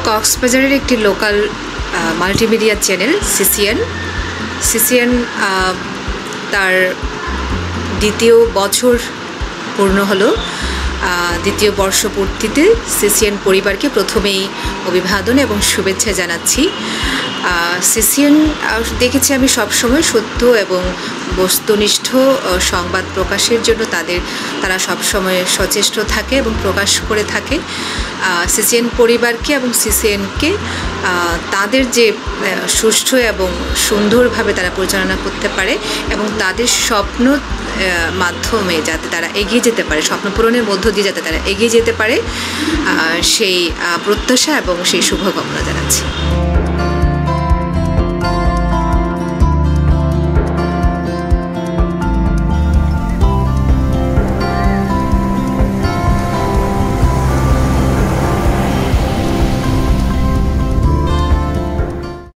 কক্সবাজারের একটি local multimedia channel CCN তার দ্বিতীয় বছর পূর্ণ হলো। দ্বিতীয় বর্ষপূর্তিতে সিসিএন পরিবারকে প্রথমেই অভিবাদন এবং শুভেচ্ছা জানাচ্ছি। সিসিএন দেখেছি আমি সবসময় সত্য এবং বস্তুনিষ্ঠ সংবাদ প্রকাশের জন্য তারা সবসময় সচেষ্ট থাকে এবং প্রকাশ করে থাকে। সিসিএন পরিবারকে এবং সিসিএনকে তাদের যে সুষ্ঠু এবং সুন্দরভাবে তারা পরিচালনা করতে পারে এবং তাদের স্বপ্ন মাধ্যমে যাতে তারা এগিয়ে যেতে পারে, স্বপ্ন পূরণের মধ্য দিয়ে যাতে তারা এগিয়ে যেতে পারে, সেই প্রত্যাশা এবং সেই শুভকামনা জানাচ্ছি।